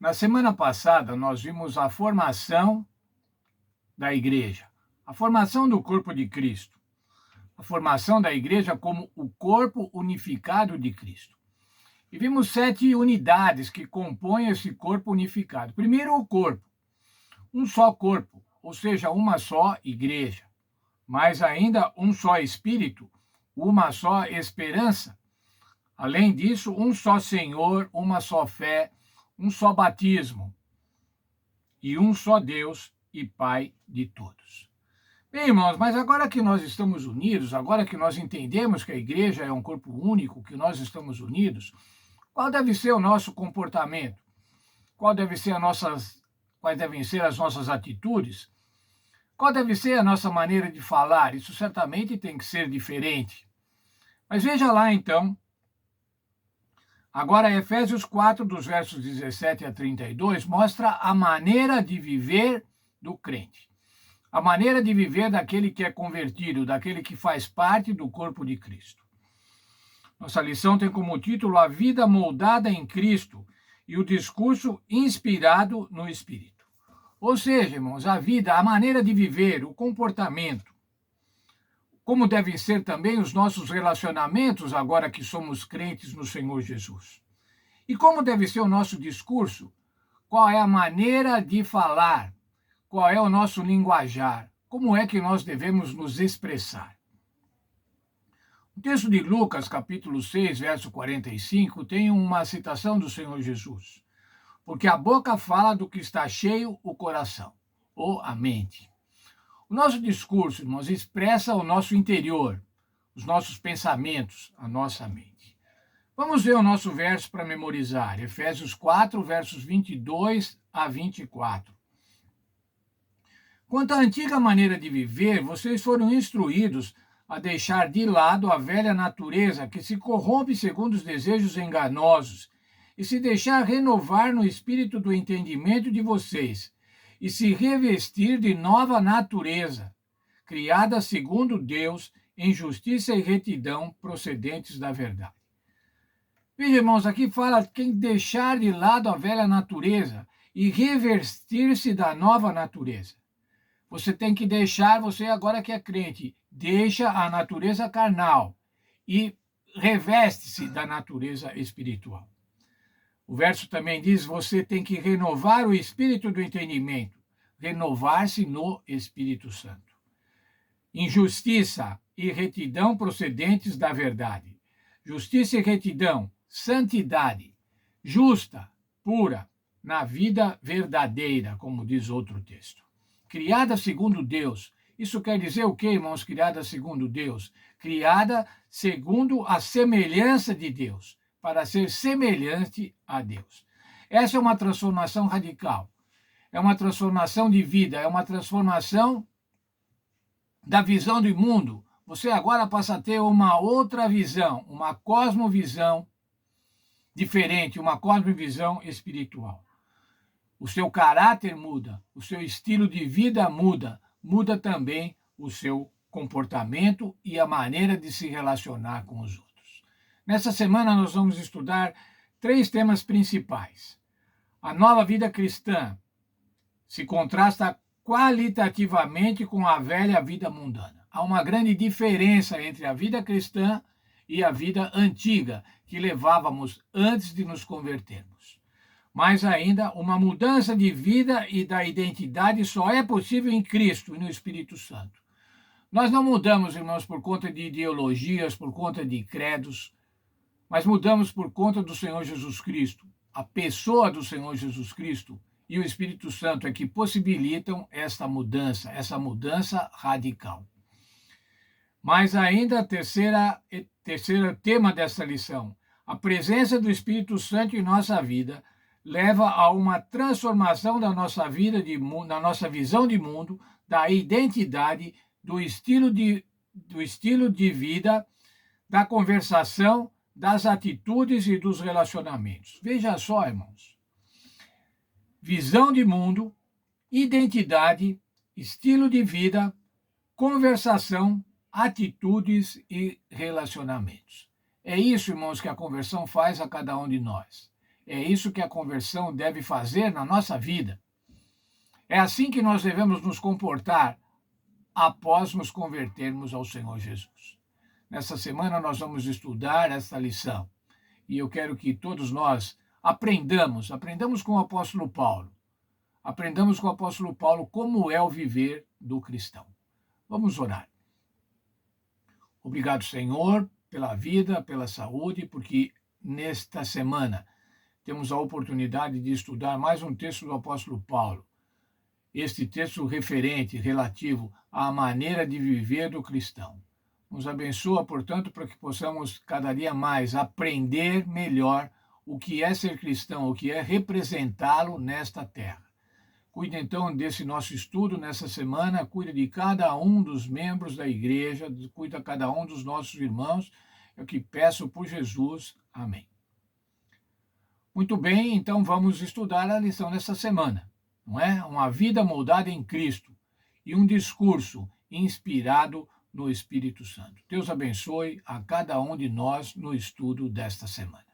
Na semana passada, nós vimos a formação da igreja, a formação do corpo de Cristo, a formação da igreja como o corpo unificado de Cristo. E vimos 7 unidades que compõem esse corpo unificado. Primeiro, o corpo, um só corpo, ou seja, uma só igreja, mas ainda um só espírito, uma só esperança. Além disso, um só Senhor, uma só fé, um só batismo e um só Deus e Pai de todos. Bem, irmãos, mas agora que nós estamos unidos, agora que nós entendemos que a igreja é um corpo único, que nós estamos unidos, qual deve ser o nosso comportamento? Quais devem ser as nossas atitudes? Qual deve ser a nossa maneira de falar? Isso certamente tem que ser diferente. Mas veja lá, então, agora Efésios 4, dos versos 17 a 32, mostra a maneira de viver do crente. A maneira de viver daquele que é convertido, daquele que faz parte do corpo de Cristo. Nossa lição tem como título A Vida Moldada em Cristo e o Discurso Inspirado no Espírito. Ou seja, irmãos, a vida, a maneira de viver, o comportamento, como devem ser também os nossos relacionamentos agora que somos crentes no Senhor Jesus. E como deve ser o nosso discurso? Qual é a maneira de falar? Qual é o nosso linguajar? Como é que nós devemos nos expressar? O texto de Lucas, capítulo 6, verso 45, tem uma citação do Senhor Jesus. Porque a boca fala do que está cheio o coração, ou a mente. O nosso discurso, irmãos, expressa o nosso interior, os nossos pensamentos, a nossa mente. Vamos ver o nosso verso para memorizar. Efésios 4, versos 22 a 24. Quanto à antiga maneira de viver, vocês foram instruídos a deixar de lado a velha natureza que se corrompe segundo os desejos enganosos e se deixar renovar no espírito do entendimento de vocês e se revestir de nova natureza, criada segundo Deus em justiça e retidão procedentes da verdade. Veja, irmãos, aqui fala quem deixar de lado a velha natureza e revestir-se da nova natureza. Você tem que deixar, você agora que é crente, deixa a natureza carnal e reveste-se da natureza espiritual. O verso também diz, você tem que renovar o espírito do entendimento, renovar-se no Espírito Santo. Injustiça e retidão procedentes da verdade. Justiça e retidão, santidade, justa, pura, na vida verdadeira, como diz outro texto. Criada segundo Deus. Isso quer dizer o quê, irmãos? Criada segundo Deus. Criada segundo a semelhança de Deus, para ser semelhante a Deus. Essa é uma transformação radical. É uma transformação de vida, é uma transformação da visão do mundo. Você agora passa a ter uma outra visão, uma cosmovisão diferente, uma cosmovisão espiritual. O seu caráter muda, o seu estilo de vida muda, muda também o seu comportamento e a maneira de se relacionar com os outros. Nessa semana nós vamos estudar 3 temas principais. A nova vida cristã se contrasta qualitativamente com a velha vida mundana. Há uma grande diferença entre a vida cristã e a vida antiga que levávamos antes de nos convertermos. Mas ainda, uma mudança de vida e da identidade só é possível em Cristo e no Espírito Santo. Nós não mudamos, irmãos, por conta de ideologias, por conta de credos, mas mudamos por conta do Senhor Jesus Cristo. A pessoa do Senhor Jesus Cristo e o Espírito Santo é que possibilitam essa mudança radical. Mas ainda, terceiro tema dessa lição, a presença do Espírito Santo em nossa vida leva a uma transformação da nossa vida, da nossa visão de mundo, da identidade, do estilo de vida, da conversação, das atitudes e dos relacionamentos. Veja só, irmãos. Visão de mundo, identidade, estilo de vida, conversação, atitudes e relacionamentos. É isso, irmãos, que a conversão faz a cada um de nós. É isso que a conversão deve fazer na nossa vida. É assim que nós devemos nos comportar após nos convertermos ao Senhor Jesus. Nessa semana nós vamos estudar esta lição e eu quero que todos nós aprendamos com o apóstolo Paulo. Aprendamos com o apóstolo Paulo como é o viver do cristão. Vamos orar. Obrigado, Senhor, pela vida, pela saúde, porque nesta semana temos a oportunidade de estudar mais um texto do apóstolo Paulo. Este texto referente, relativo à maneira de viver do cristão. Nos abençoa, portanto, para que possamos cada dia mais aprender melhor o que é ser cristão, o que é representá-lo nesta terra. Cuide então desse nosso estudo nessa semana, cuide de cada um dos membros da igreja, cuide de cada um dos nossos irmãos. É o que peço por Jesus. Amém. Muito bem, então vamos estudar a lição dessa semana, não é? Uma vida moldada em Cristo e um discurso inspirado no Espírito Santo. Deus abençoe a cada um de nós no estudo desta semana.